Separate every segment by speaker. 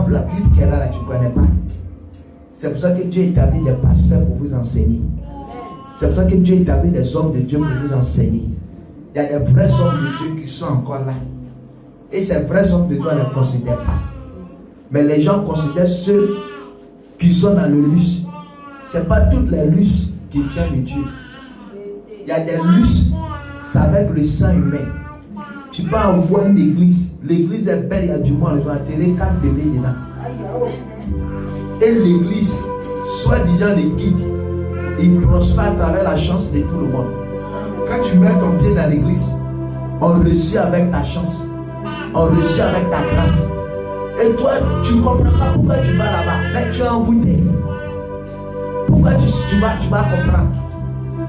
Speaker 1: exemple, la Bible qu'elle a là, tu ne connais pas. C'est pour ça que Dieu établit des pasteurs pour vous enseigner. C'est pour ça que Dieu établit des hommes de Dieu pour vous enseigner. Il y a des vrais hommes de Dieu qui sont encore là. Et ces vrais hommes de Dieu, on ne les considère pas. Mais les gens considèrent ceux qui sont dans le luxe. Ce n'est pas toutes les luxes qui viennent de Dieu. Il y a des luxes, c'est avec le sang humain. Tu peux avoir une église. L'église est belle, il y a du monde. Ils vont atterrir 4 bébés dedans. Et l'église, soi-disant les guides, ils prospèrent à travers la chance de tout le monde. Quand tu mets ton pied dans l'église, on reçoit avec ta chance. On reçoit avec ta grâce. Et toi, tu ne comprends pas pourquoi tu vas là-bas. Mais tu es envoûté. Pourquoi tu vas comprendre.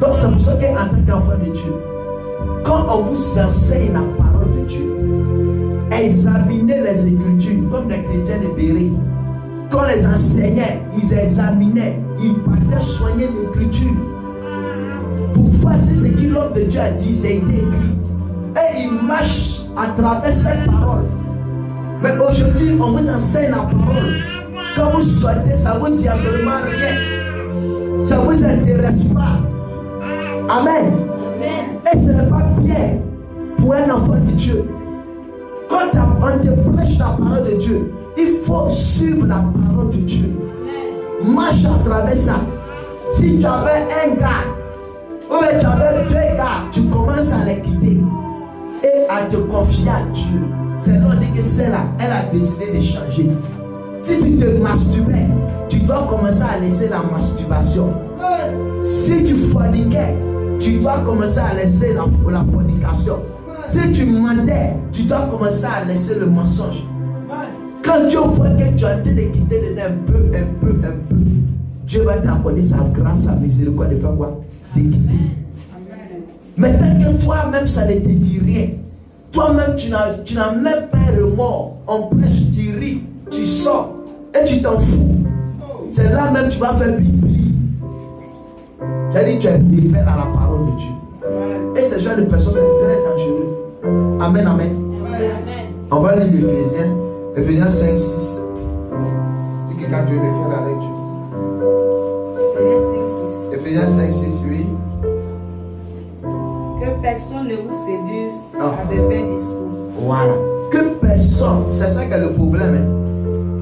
Speaker 1: Donc c'est pour ça qu'en tant qu'enfant de Dieu, quand on vous enseigne la parole de Dieu, examinez les Écritures comme les chrétiens de Béret. Quand les enseignait, ils examinaient, ils partaient soigner l'Écriture pour voir si ce que l'homme de Dieu a dit, c'est été écrit. Et ils marchent à travers cette parole. Mais aujourd'hui, on vous enseigne la parole. Quand vous sortez, ça vous dit absolument rien. Ça ne vous intéresse pas. Amen. Et ce n'est pas bien pour un enfant de Dieu. Quand on te prêche la parole de Dieu, il faut suivre la parole de Dieu. Marche à travers ça. Si tu avais un gars, ou bien tu avais 2 gars, tu commences à les quitter et à te confier à Dieu. C'est là que celle-là, elle a décidé de changer. Si tu te masturbais, tu dois commencer à laisser la masturbation. Si tu forniquais, tu dois commencer à laisser la fornication. Si tu mentais, tu dois commencer à laisser le mensonge. Quand Dieu voit que tu as été de quitter un peu, Dieu va t'accorder sa grâce, sa miséricorde de faire quoi? De quitter. Mais tant que toi-même, ça ne te dit rien. Toi-même, tu n'as même pas un remords. On prêche, tu ris, tu sors et tu t'en fous. C'est là même que tu vas faire pipi. J'ai dit, tu es libre à la parole de Dieu. Et ce genre de personnes, c'est très dangereux. Amen, amen. On va lire Éphésiens 5, 6. Dis que quand tu veux faire la lecture. Éphésiens 5, 6, oui.
Speaker 2: Que personne ne vous séduise à de vains discours.
Speaker 1: Voilà. Que personne, c'est ça qui est le problème. Hein?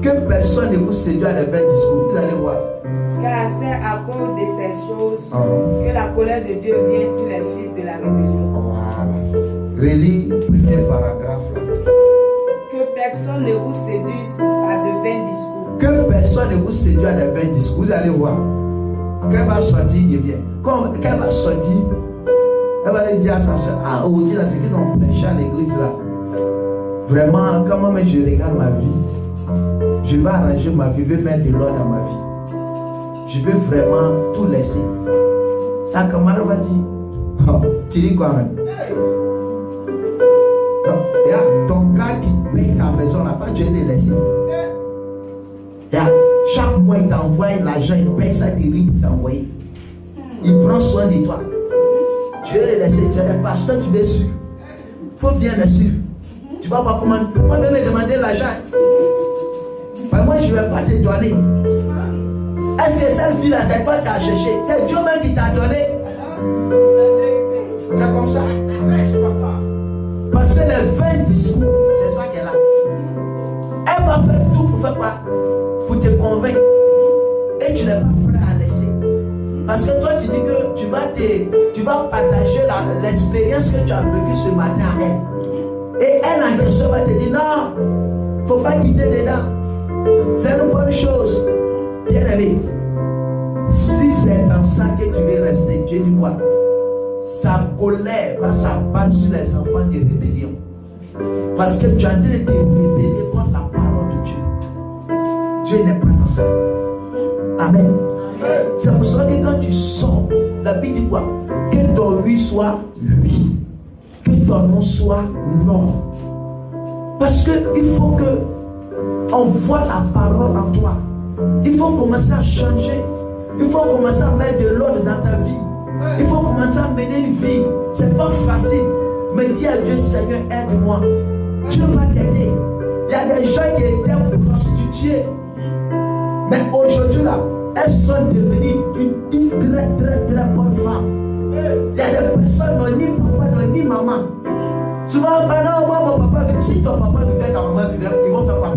Speaker 1: Que personne ne vous séduise à de vains discours. Vous allez voir.
Speaker 2: Car c'est à cause de ces choses que la colère de Dieu vient sur les fils de la rébellion.
Speaker 1: Voilà. Relis le premier paragraphe là.
Speaker 2: Que personne ne vous séduise à de vains discours.
Speaker 1: Que personne ne vous séduise à de vains discours. Vous allez voir. Qu'elle va sortir, il vient. Quand elle va sortir, elle va lui dire à sa soeur, ah, aujourd'hui, là, c'est qu'ils ont prêché à l'église là. Vraiment, quand moi je regarde ma vie, je vais arranger ma vie, je vais mettre de l'ordre dans ma vie. Je veux vraiment tout laisser. Sa camarade va dire, oh, tu dis quoi même? Il y a ton gars qui paye ta maison, là, pas Dieu de laisser. Chaque mois, il t'envoie l'argent, il paye ça direct pour t'envoyer. Il prend soin de toi. Tu veux le laisser, tu es pasteur, tu veux suivre. Il faut bien le suivre. Tu vas pas comment même me demander l'argent. Mais moi, je ne vais pas te donner. Est-ce que cette fille-là, c'est toi qui as cherché? C'est Dieu même qui t'a donné. C'est comme ça. Parce que les 20 discours, c'est ça qu'elle a. Elle va faire tout pour faire quoi? Pour te convaincre. Et tu n'es pas prêt à laisser. Parce que toi, tu dis que tu vas partager l'expérience que tu as vécue ce matin à elle. Et elle en question va te dire non, il ne faut pas quitter dedans. C'est une bonne chose. Bien aimé, si c'est dans ça que tu veux rester, Dieu dit quoi? Sa colère va s'abattre sur les enfants de rébellion. Parce que tu as en train de te rébeller contre la parole de Dieu. Dieu n'est pas dans ça. Amen. C'est pour ça que quand tu sors, la Bible dit quoi? Que ton oui soit oui. Que ton non soit non. Parce qu'il faut que on voit la parole en toi. Il faut commencer à changer. Il faut commencer à mettre de l'ordre dans ta vie. Il faut commencer à mener une vie. C'est pas facile. Mais dis à Dieu, Seigneur, aide-moi. Dieu va t'aider. Il y a des gens qui étaient prostituées. Mais aujourd'hui là, elles sont devenues une très très très bonne femme. Il y a des personnes qui n'ont ni papa, ni maman. Souvent, non, moi, mon papa, si ton papa vivait, ta maman vivait, ils vont faire quoi?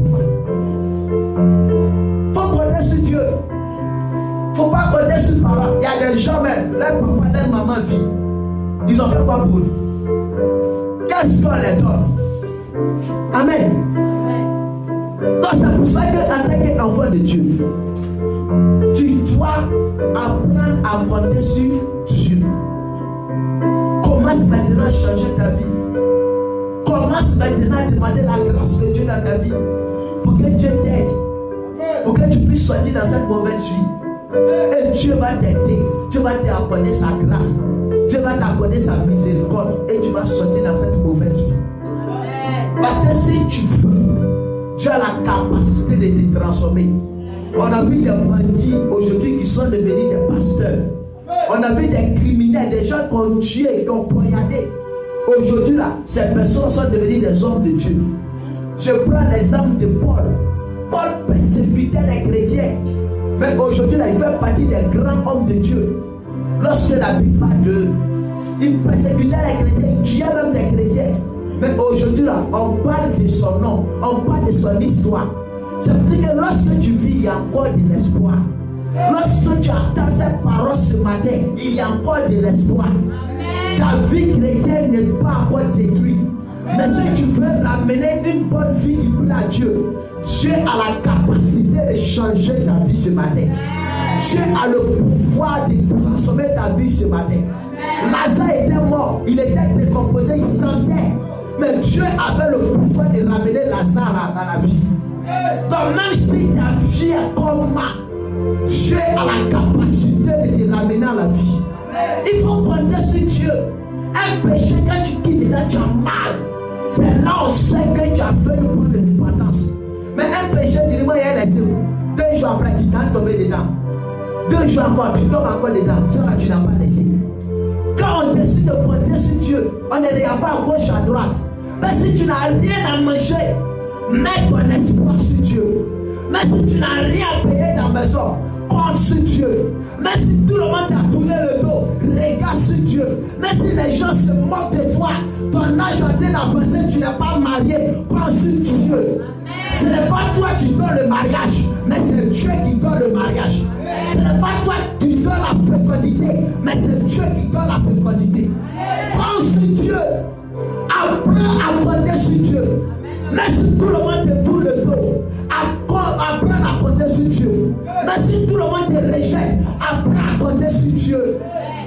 Speaker 1: Il faut compter sur Dieu. Il ne faut pas compter sur les parents. Il y a des gens même, leur papa, leur maman vit. Ils ont fait quoi pour eux? Qu'est-ce qu'on les donne? Amen. Donc c'est pour ça qu'en tant qu'enfant de Dieu, tu dois apprendre à compter sur Dieu. Commence maintenant à changer ta vie. Commence maintenant à demander la grâce de Dieu dans ta vie. Pour que Dieu t'aide. Pour que tu puisses sortir dans cette mauvaise vie. Et Dieu va t'aider. Dieu va t'accorder sa grâce. Dieu va t'accorder sa miséricorde. Et tu vas sortir dans cette mauvaise vie. Parce que si tu veux, tu as la capacité de te transformer. On a vu des bandits aujourd'hui qui sont devenus des pasteurs. On a vu des criminels, des gens qui ont tué, qui ont poignardé. Aujourd'hui là, ces personnes sont devenues des hommes de Dieu. Je prends l'exemple de Paul. Paul persécutait les chrétiens. Mais aujourd'hui là, il fait partie des grands hommes de Dieu. Lorsque la Bible parle d'eux, il persécutait les chrétiens, il tuait même les chrétiens. Mais aujourd'hui là, on parle de son nom, on parle de son histoire. C'est pour dire que lorsque tu vis, il y a encore de l'espoir. Lorsque tu attends cette parole ce matin, il y a encore de l'espoir. Ta vie chrétienne n'est pas encore détruite. Mais si tu veux ramener une bonne vie qui plaît à Dieu, Dieu a la capacité de changer ta vie ce matin. Dieu a le pouvoir de transformer ta vie ce matin. Lazare était mort, il était décomposé, il sentait. Mais Dieu avait le pouvoir de ramener Lazare dans la vie. Donc même si ta vie est comme moi, Dieu a la capacité de te ramener à la vie. Il faut compter sur Dieu. Un péché, quand tu quittes là, tu as mal. C'est là on sait que tu as fait le coup de l'importance. Mais un péché, tu dis moi, il y a laissé. 2 jours après, tu t'es tombé dedans. 2 jours encore, tu tombes encore dedans. Ça là, tu n'as pas laissé. Quand on décide de compter sur Dieu, on ne regarde pas à gauche, à droite. Mais si tu n'as rien à manger, mets ton espoir sur Dieu. Mais si tu n'as rien à payer dans ta maison, compte sur Dieu. Mais si tout le monde t'a tourné le dos, regarde sur Dieu. Mais si les gens se moquent de toi, ton âge a été avancé, tu n'es pas marié, compte sur Dieu. Ce n'est pas toi qui donnes le mariage, mais c'est Dieu qui donne le mariage. Ce n'est pas toi qui donnes la fécondité, mais c'est Dieu qui donne la fécondité. Compte sur Dieu. Apprends à compter sur Dieu. Mais si tout le monde te tourne le dos, apprends à compter sur Dieu. Mais si tout le monde te rejette, apprends à compter sur Dieu.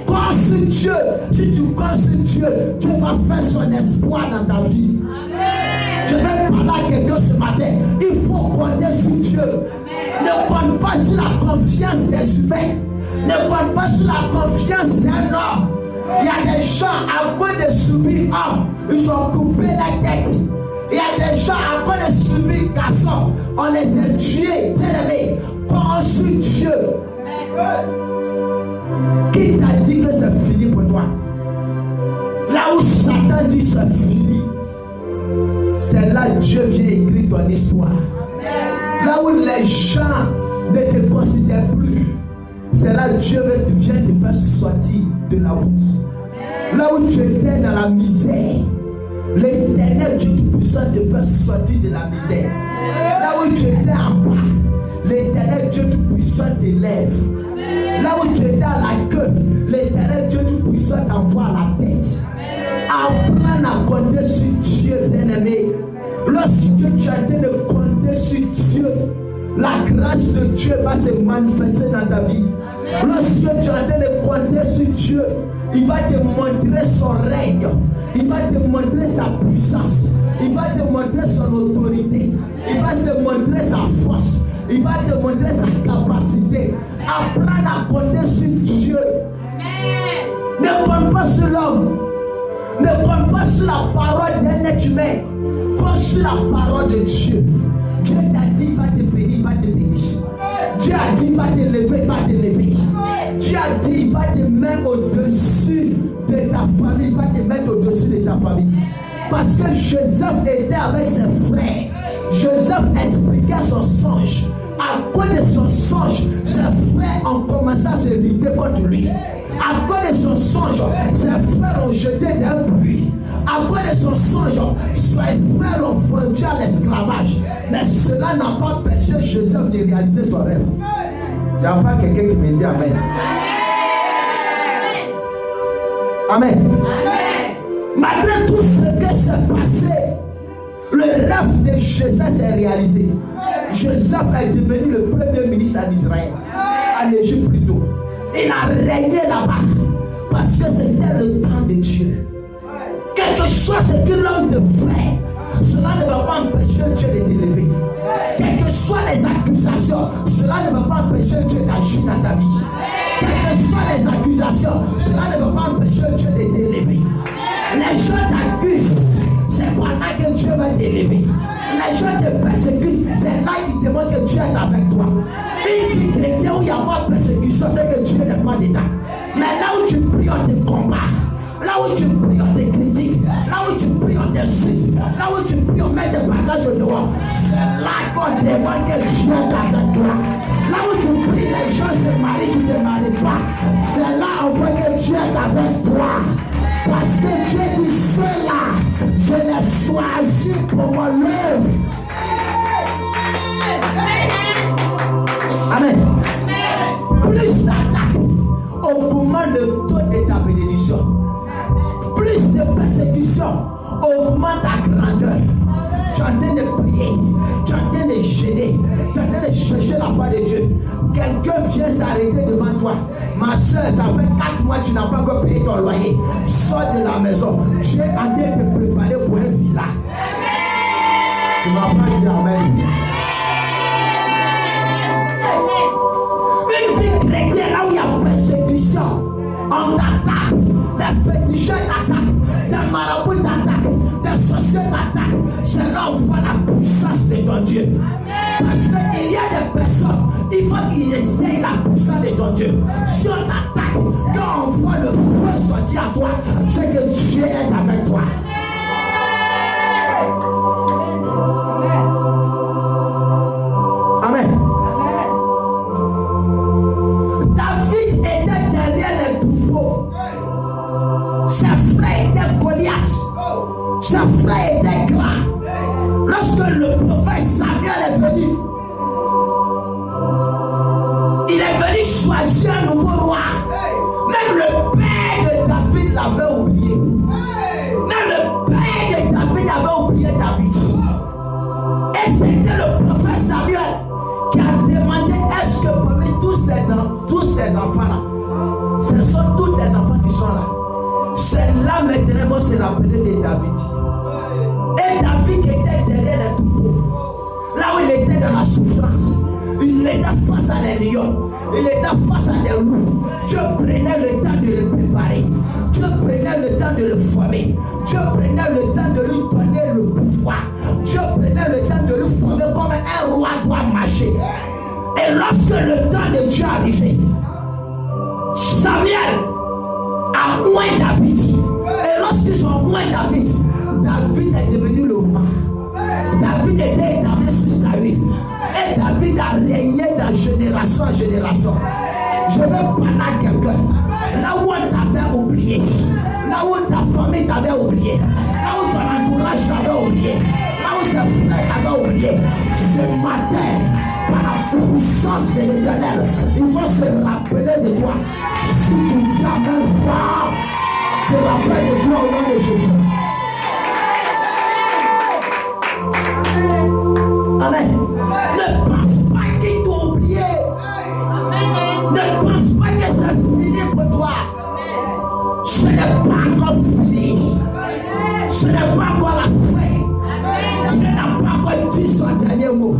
Speaker 1: Compte sur Dieu. Si tu comptes sur Dieu, Dieu va faire son espoir dans ta vie. Je vais parler à quelqu'un ce matin. Il faut compter sur Dieu. Ne compte pas sur la confiance des humains. Ne compte pas sur la confiance d'un homme. Il y a des gens à cause de subir homme, ils ont coupé la tête. Il y a des gens à cause de subir garçon, on les a tués, bien-aimés. Compte sur Dieu. Qui t'a dit que c'est fini pour toi? Là où Satan dit c'est fini, c'est là que Dieu vient écrire ton histoire. Là où les gens ne te considèrent plus, c'est là que Dieu vient te faire sortir de la boue. Là où tu étais dans la misère, l'Éternel Dieu Tout-Puissant te fait sortir de la misère. Là où tu étais en bas, l'Éternel Dieu Tout-Puissant t'élève. Là où tu étais à la queue, l'Éternel Dieu Tout-Puissant t'envoie à la tête. Apprends à compter sur Dieu, bien-aimé. Lorsque tu as été de compter sur Dieu, la grâce de Dieu va se manifester dans ta vie. Lorsque tu as été de compter sur Dieu, il va te montrer son règne. Il va te montrer sa puissance. Il va te montrer son autorité. Il va te montrer sa force. Il va te montrer sa capacité. Apprends à compter sur Dieu. Ne compte pas sur l'homme. Ne compte pas sur la parole d'un être humain. Compte sur la parole de Dieu. Dieu t'a dit, il va te bénir, il va te bénir. Dieu a dit, il va te lever, il va te lever. Dieu a dit, il va te mettre au-dessus de ta famille, il va te mettre au-dessus de ta famille. Parce que Joseph était avec ses frères. Joseph expliquait son songe, ses frères ont jeté d'un puits. À cause de son songe, ses frères ont vendu à l'esclavage. Mais cela n'a pas empêché Joseph de réaliser son rêve. Il n'y a pas quelqu'un qui me dit Amen. Amen. Malgré tout ce qui s'est passé, le rêve de Joseph s'est réalisé. Joseph est devenu le premier ministre en Israël, en Égypte plutôt. Il a régné là-bas parce que c'était le temps de Dieu. Quel que soit ce que l'homme te fait, cela ne va pas empêcher Dieu de t'élever. Quelles que soient les accusations, cela ne va pas empêcher Dieu d'agir dans ta vie. Quelles que soient les accusations, cela ne va pas empêcher Dieu de t'élever. Les gens t'accusent, c'est pendant que Dieu va t'élever. Les gens te persécutent, c'est là qu'ils te montrent que Dieu est avec toi. Une vie chrétienne où il n'y a pas de persécution, c'est que Dieu n'est pas dedans. Mais là où tu pries, on te combat. Là où tu pries, on te critique. Là où tu pries, on t'insulte. Là où tu pries, on met des bagages au dehors. C'est là qu'on demande que Dieu est avec toi. Là où tu pries, les gens se marient, tu ne te maries pas. C'est là on voit que Dieu est avec toi. Parce que Dieu dit cela, je l'ai choisi pour mon œuvre. Amen. Plus d'attaques augmente le taux de ta bénédiction. Plus de persécution augmente ta grandeur. Tu es en train de prier, tu es en train de gêner, tu es en train de chercher la foi de Dieu. Quelqu'un vient s'arrêter devant toi. Ma soeur, ça fait 4 mois que tu n'as pas encore payé ton loyer. Sors de la maison. Tu es en train de te préparer pour une villa. Tu ne vas pas dire Amen. Une vie chrétienne là où il y a persécution, on t'attaque, des féticheurs t'attaquent, des marabouts t'attaquent, des sorciers t'attaquent. C'est là où on voit la puissance de ton Dieu. Parce qu'il y a des personnes, il faut qu'ils essayent la puissance de ton Dieu. Si on t'attaque, quand on voit le feu sortir à toi, c'est que Dieu est avec toi. Amen. David était derrière les troupeaux. Ses frères étaient Goliath. Ses frères étaient grands. Lorsque le prophète Samuel est venu, il est venu choisir un nouveau roi. Même le père de David l'avait oublié. Même le père de David avait oublié David. Et c'était le prophète Samuel qui a demandé est-ce que parmi tous ces enfants-là, ce sont tous les enfants qui sont là. C'est là maintenant qu'on s'est rappelé de David. Et David qui était derrière les troupeaux, là où il était dans la souffrance, il était face à les lions, il était face à des loups. Dieu prenait le temps de le préparer, Dieu prenait le temps de le former, Dieu prenait le temps de lui donner le pouvoir, Dieu prenait le temps de lui former comme un roi doit marcher. Et lorsque le temps de Dieu arrivait, Samuel a oint David. Et lorsqu'ils ont oint David, David est devenu le roi. David était établi sur Saül. Et David a régné de génération en génération. Je veux parler à quelqu'un. Là où on t'avait oublié, là où ta famille t'avait oublié, là où ton entourage t'avait oublié, là où tes frères t'avaient oublié, ce matin, par la puissance de l'Éternel, ils vont se rappeler de toi. Si tu dis Amen fort, se rappelle de toi au nom de Jésus. Amen. Ne pense pas qu'ils t'ont oublié. Ne pense pas que c'est fini pour toi. Ce n'est pas encore fini. Ce n'est pas encore la fin. Dieu n'a pas encore dit son dernier mot.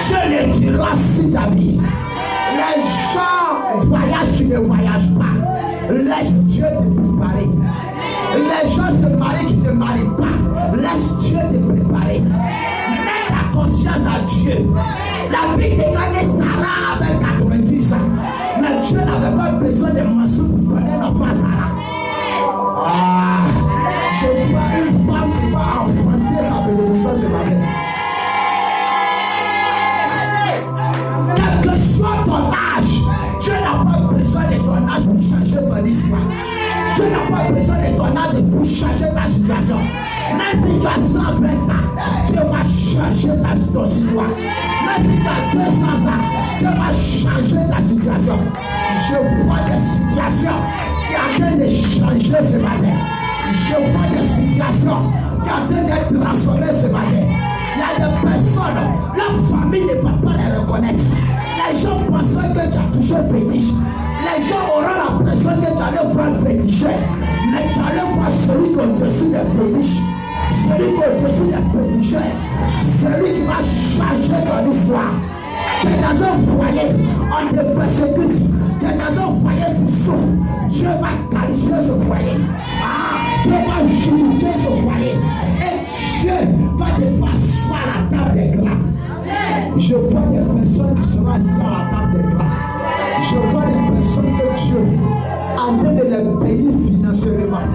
Speaker 1: Dieu le dira sur ta vie. Les gens voyagent, tu ne voyages pas. Laisse Dieu te préparer. Les gens se marient, tu ne te maries pas. Laisse Dieu te préparer. Mets ta confiance à Dieu. La Bible déclare que Sarah avait 90 ans. Mais Dieu n'avait pas besoin de mensonges pour donner l'enfant à Sarah. Ah, je vois une femme qui va enfanter sa bénédiction ce matin. Quel que soit ton âge, Dieu n'a pas besoin de ton âge pour changer ton histoire. changer ta situation. Même si tu as 120 ans, Dieu va changer ton situation. Même si tu as 200 ans, Dieu va changer ta situation. Je vois des situations qui sont en train de changer ce matin. Je vois des situations qui sont en train d'être transformées ce matin. Il y a des personnes, leur famille ne va pas les reconnaître. Les gens pensaient que tu as toujours fétiche. Les gens auront l'impression que tu allais voir un féticheur. Mais tu allais voir celui qui est au-dessus des fétiches. Celui qui est au-dessus des féticheurs. Celui qui va changer ton histoire. Tu es dans un foyer, on te persécute. Tu es dans un foyer, tu souffres. Dieu va qualifier ce foyer. Dieu va justifier ce foyer. Et Dieu va te faire asseoir à la table des gras. Je vois des personnes qui seront assises à la table des gras. Je vois des personnes que Dieu en train de les bénir financièrement.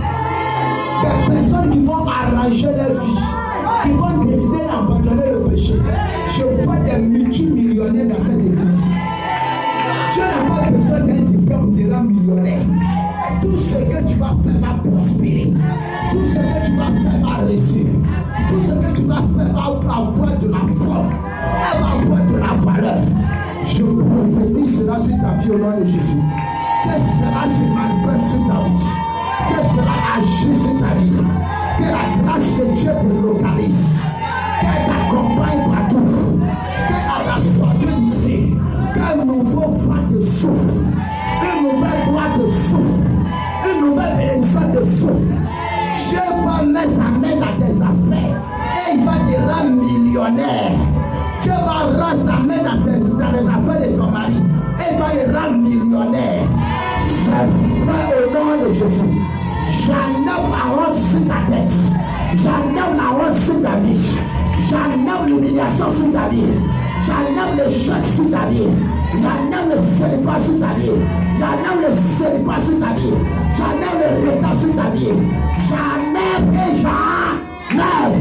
Speaker 1: Des personnes qui vont arranger leur vie, qui vont décider d'abandonner le péché. Je vois des multimillionnaires dans cette église. Dieu n'a pas besoin d'un diplôme de la millionnaire. Tout ce que tu vas faire va prospérer. Tout ce que tu vas faire va réussir. Tout ce que tu vas faire va avoir de la forme. Elle va avoir de la valeur. Je prophétise cela sur ta vie au nom de Jésus. Que cela se manifeste sur ta vie. Que cela agisse sur ta vie. Que la grâce de Dieu te localise. Qu'elle t'accompagne partout. Qu'elle a sorti d'ici. Qu'un nouveau vent te souffle. Une nouvelle gloire te souffle. Une nouvelle bénédiction te souffle. Dieu va mettre sa main dans tes affaires. Et il va te rendre millionnaire. Dieu va rendre sa main dans les affaires de ton mari. Et il va te rendre millionnaire. C'est fait au nom de Jésus. J'enlève la honte sur ta tête. J'enlève la honte sur ta vie. J'enlève l'humiliation sur ta vie. J'enlève le choc sur ta vie. J'enlève le célibat sur ta vie. J'enlève le célibat sur ta vie. J'enlève le retard sur ta vie. J'enlève et j'enlève.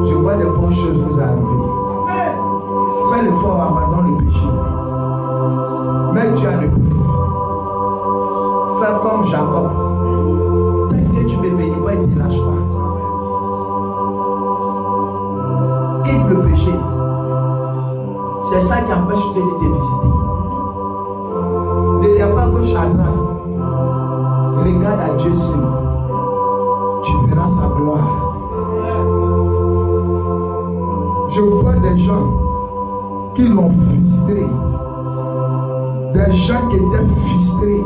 Speaker 1: Je vois des bonnes choses vous arriver. Fais l'effort, abandonne le péché. Mets Dieu à l'épreuve. Fais comme Jacob. Tant que tu me bénis pas, il ne te lâche pas. Quitte le péché. C'est ça qui empêche de te visiter. Ne regarde pas gauche à droite. Regarde à Dieu seul. Tu verras sa gloire. Je vois des gens qui l'ont frustré. Des gens qui étaient frustrés.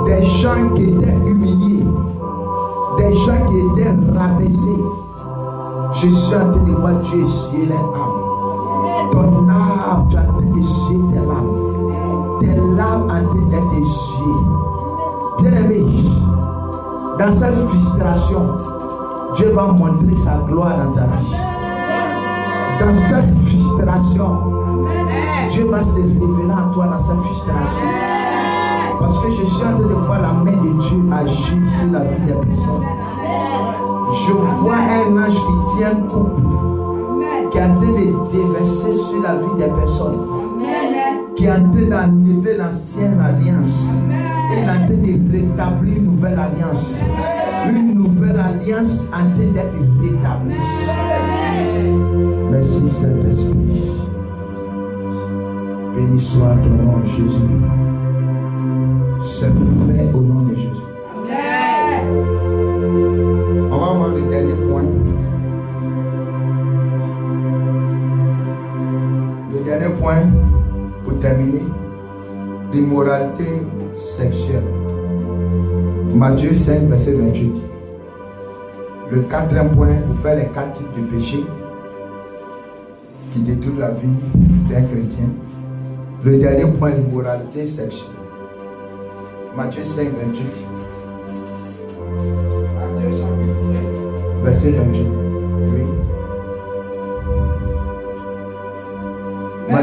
Speaker 1: Des gens qui étaient humiliés. Des gens qui étaient rabaissés. Je suis en train de voir Dieu essuyer les âmes. Ton âme, tu es en train d'essuyer tes larmes. Tes larmes en train d'être essuyées. Bien-aimé, dans cette frustration, Dieu va montrer sa gloire dans ta vie. Dans cette frustration, Dieu va se révéler à toi dans cette frustration. Parce que je suis en train de voir la main de Dieu agir sur la vie des personnes. Je vois un ange qui tient un couple, qui est en train de déverser sur la vie des personnes, qui est en train d'enlever l'ancienne alliance. Il est en train de rétablir une nouvelle alliance. Une nouvelle alliance en train d'être rétablie. Merci Saint-Esprit. Béni soit ton nom, Jésus. C'est fait au nom de Jésus. On va voir le dernier point. Le dernier point, pour terminer, l'immoralité sexuelle. Matthieu 5, verset 28. Le quatrième point, pour faire les 4 types de péchés qui détruisent la vie d'un chrétien. Le dernier point, l'immoralité sexuelle. Matthieu 5, 28. Matthieu chapitre 5, verset 28. Oui.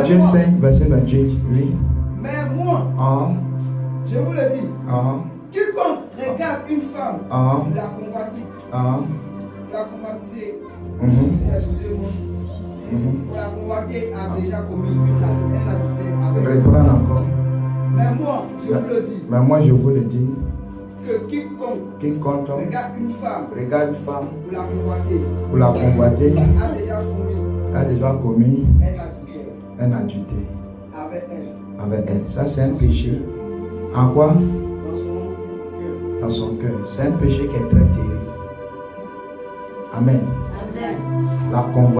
Speaker 1: Matthieu 5, verset 28. Oui.
Speaker 3: Mais moi,
Speaker 1: Ah,
Speaker 3: je vous le dis,
Speaker 1: ah,
Speaker 3: quiconque regarde une femme,
Speaker 1: ah,
Speaker 3: la convoitise,
Speaker 1: ah.
Speaker 3: la convoitiser,
Speaker 1: Mhm.
Speaker 3: excusez-moi,
Speaker 1: Mhm.
Speaker 3: la convoitiser a déjà commis un adultère avec.
Speaker 1: Reprends encore.
Speaker 3: Mais moi, je vous le dis,
Speaker 1: Mais moi, je vous le dis,
Speaker 3: que quiconque
Speaker 1: quiconque
Speaker 3: regarde une femme,
Speaker 1: regarde une femme
Speaker 3: pour la convoiter,
Speaker 1: pour la convoiter
Speaker 3: a déjà commis
Speaker 1: un adultère
Speaker 3: avec elle.
Speaker 1: avec elle. Ça, c'est un péché. En quoi?
Speaker 3: Dans son cœur.
Speaker 1: Dans son cœur. C'est un péché qui est très terrible. Amen.
Speaker 2: Amen.
Speaker 1: La convoitise.